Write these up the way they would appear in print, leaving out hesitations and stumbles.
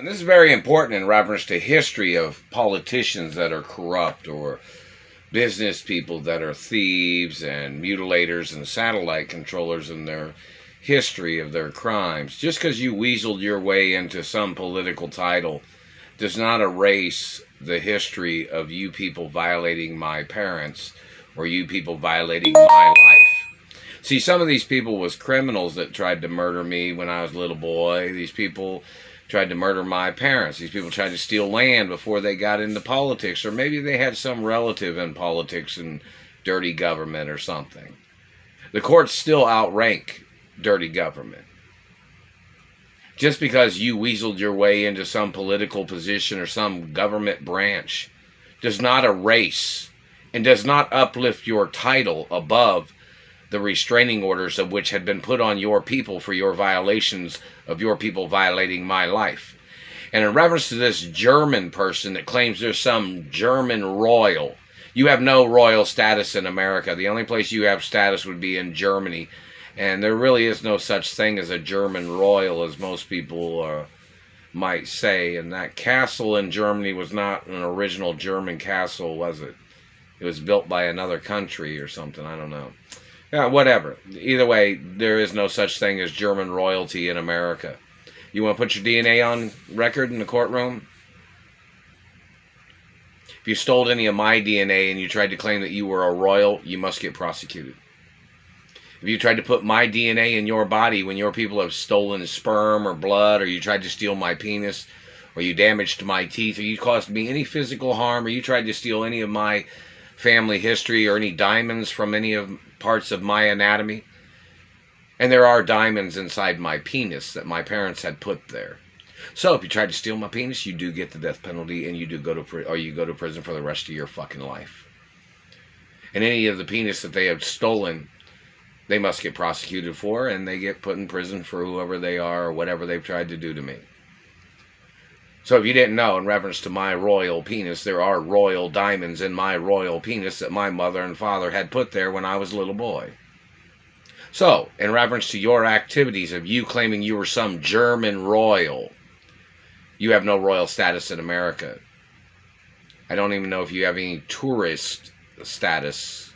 And this is very important in reference to history of politicians that are corrupt or business people that are thieves and mutilators and satellite controllers in their history of their crimes. Just because you weaseled your way into some political title does not erase the history of you people violating my parents or you people violating my life. See, some of these people was criminals that tried to murder me when I was a little boy. These people tried to murder my parents. These people tried to steal land before they got into politics, or maybe they had some relative in politics and dirty government or something. The courts still outrank dirty government. Just because you weaseled your way into some political position or some government branch does not erase and does not uplift your title above the restraining orders of which had been put on your people for your violations of your people violating my life. And in reference to this German person that claims there's some German royal, you have no royal status in America. The only place you have status would be in Germany. And there really is no such thing as a German royal, as most people might say. And that castle in Germany was not an original German castle, was it? It was built by another country or something. I don't know. Yeah, whatever. Either way, there is no such thing as German royalty in America. You want to put your DNA on record in the courtroom? If you stole any of my DNA and you tried to claim that you were a royal, you must get prosecuted. If you tried to put my DNA in your body when your people have stolen sperm or blood, or you tried to steal my penis, or you damaged my teeth, or you caused me any physical harm, or you tried to steal any of my family history or any diamonds from any of parts of my anatomy, and there are diamonds inside my penis that my parents had put there. So if you tried to steal my penis, you do get the death penalty, and you do go to prison for the rest of your fucking life. And any of the penis that they have stolen, they must get prosecuted for, and they get put in prison for whoever they are or whatever they've tried to do to me. So if you didn't know, in reference to my royal penis, there are royal diamonds in my royal penis that my mother and father had put there when I was a little boy. So, in reference to your activities of you claiming you were some German royal, you have no royal status in America. I don't even know if you have any tourist status.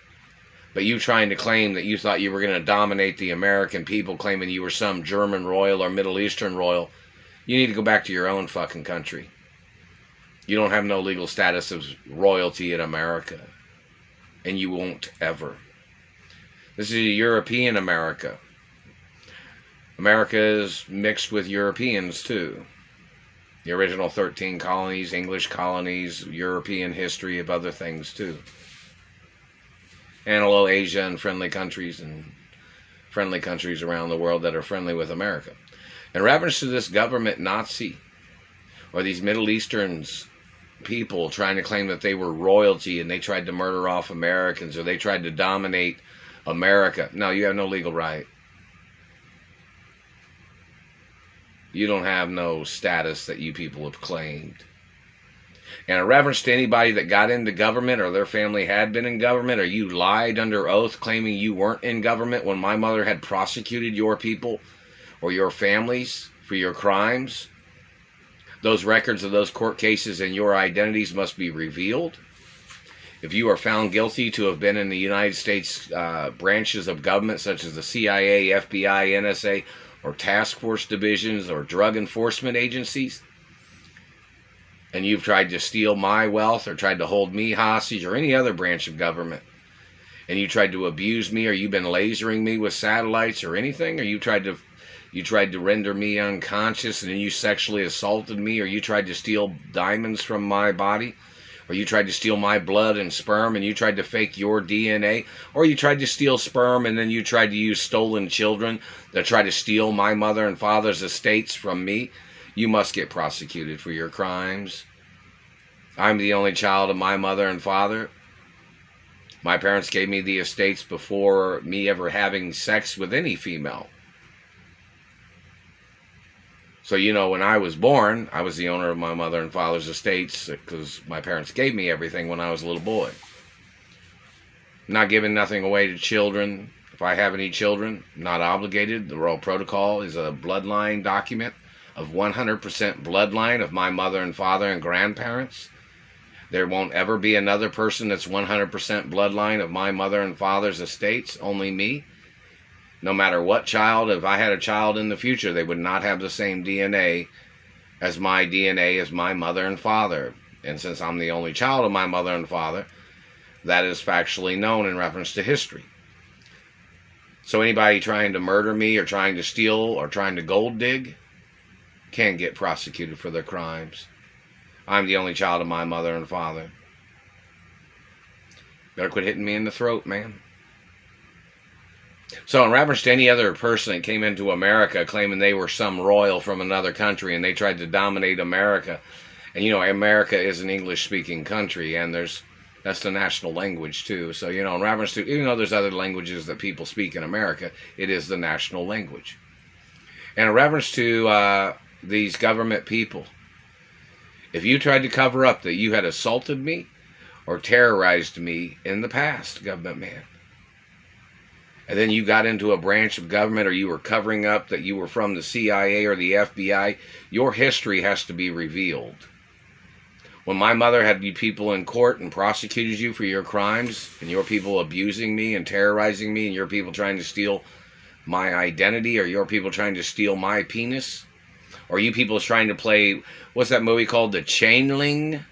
But you trying to claim that you thought you were going to dominate the American people, claiming you were some German royal or Middle Eastern royal, you need to go back to your own fucking country. You don't have no legal status of royalty in America. And you won't ever. This is a European America. America is mixed with Europeans too. The original 13 colonies, English colonies, European history of other things too. And a little Asia and friendly countries around the world that are friendly with America. In reference to this government Nazi or these Middle Eastern people trying to claim that they were royalty and they tried to murder off Americans or they tried to dominate America. No, you have no legal right. You don't have no status that you people have claimed. And in reference to anybody that got into government or their family had been in government or you lied under oath claiming you weren't in government when my mother had prosecuted your people or your families for your crimes, those records of those court cases and your identities must be revealed. If you are found guilty to have been in the United States branches of government such as the CIA, FBI, NSA, or task force divisions or drug enforcement agencies, and you've tried to steal my wealth or tried to hold me hostage or any other branch of government, and you tried to abuse me or you've been lasering me with satellites or anything, or you tried to render me unconscious and then you sexually assaulted me, or you tried to steal diamonds from my body, or you tried to steal my blood and sperm and you tried to fake your DNA, or you tried to steal sperm and then you tried to use stolen children that tried to steal my mother and father's estates from me, you must get prosecuted for your crimes. I'm the only child of my mother and father. My parents gave me the estates before me ever having sex with any female. So, you know, when I was born, I was the owner of my mother and father's estates because my parents gave me everything when I was a little boy. Not giving nothing away to children. If I have any children, not obligated. The Royal Protocol is a bloodline document of 100% bloodline of my mother and father and grandparents. There won't ever be another person that's 100% bloodline of my mother and father's estates, only me. No matter what child, if I had a child in the future, they would not have the same DNA as my DNA as my mother and father. And since I'm the only child of my mother and father, that is factually known in reference to history. So anybody trying to murder me or trying to steal or trying to gold dig can get prosecuted for their crimes. I'm the only child of my mother and father. Better quit hitting me in the throat, man. So in reference to any other person that came into America claiming they were some royal from another country and they tried to dominate America, and you know, America is an English-speaking country, and that's the national language too. So, you know, in reference to, even though there's other languages that people speak in America, it is the national language. And in reference to these government people, if you tried to cover up that you had assaulted me or terrorized me in the past, government man, and then you got into a branch of government or you were covering up that you were from the CIA or the FBI, your history has to be revealed. When my mother had you people in court and prosecuted you for your crimes, and your people abusing me and terrorizing me, and your people trying to steal my identity, or your people trying to steal my penis, or you people trying to play, what's that movie called, The Chainling?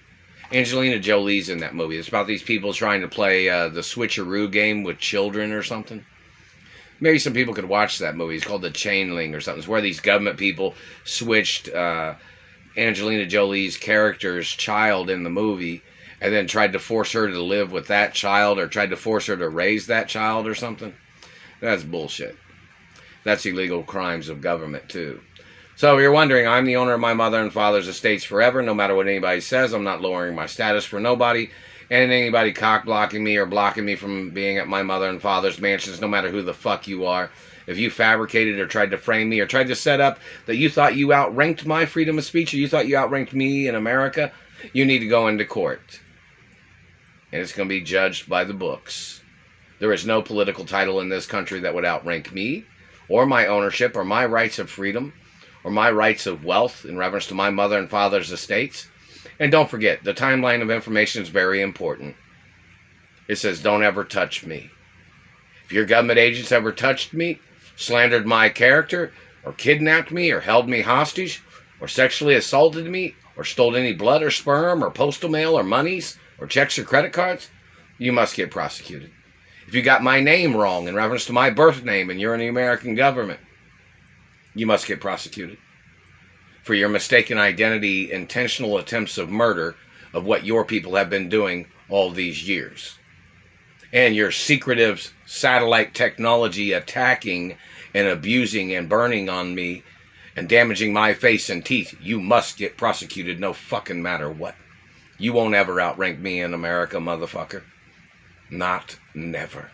Angelina Jolie's in that movie. It's about these people trying to play the switcheroo game with children or something. Maybe some people could watch that movie. It's called The Chainling or something. It's where these government people switched Angelina Jolie's character's child in the movie and then tried to force her to live with that child or tried to force her to raise that child or something. That's bullshit. That's illegal crimes of government too. So if you're wondering, I'm the owner of my mother and father's estates forever, no matter what anybody says. I'm not lowering my status for nobody. And anybody cock-blocking me or blocking me from being at my mother and father's mansions, no matter who the fuck you are. If you fabricated or tried to frame me or tried to set up that you thought you outranked my freedom of speech or you thought you outranked me in America, you need to go into court. And it's going to be judged by the books. There is no political title in this country that would outrank me or my ownership or my rights of freedom or my rights of wealth in reference to my mother and father's estates. And don't forget, the timeline of information is very important. It says, don't ever touch me. If your government agents ever touched me, slandered my character, or kidnapped me, or held me hostage, or sexually assaulted me, or stole any blood or sperm, or postal mail, or monies, or checks or credit cards, you must get prosecuted. If you got my name wrong in reference to my birth name and you're in the American government, you must get prosecuted for your mistaken identity, intentional attempts of murder of what your people have been doing all these years. And your secretive satellite technology attacking and abusing and burning on me and damaging my face and teeth, you must get prosecuted no fucking matter what. You won't ever outrank me in America, motherfucker. Not never.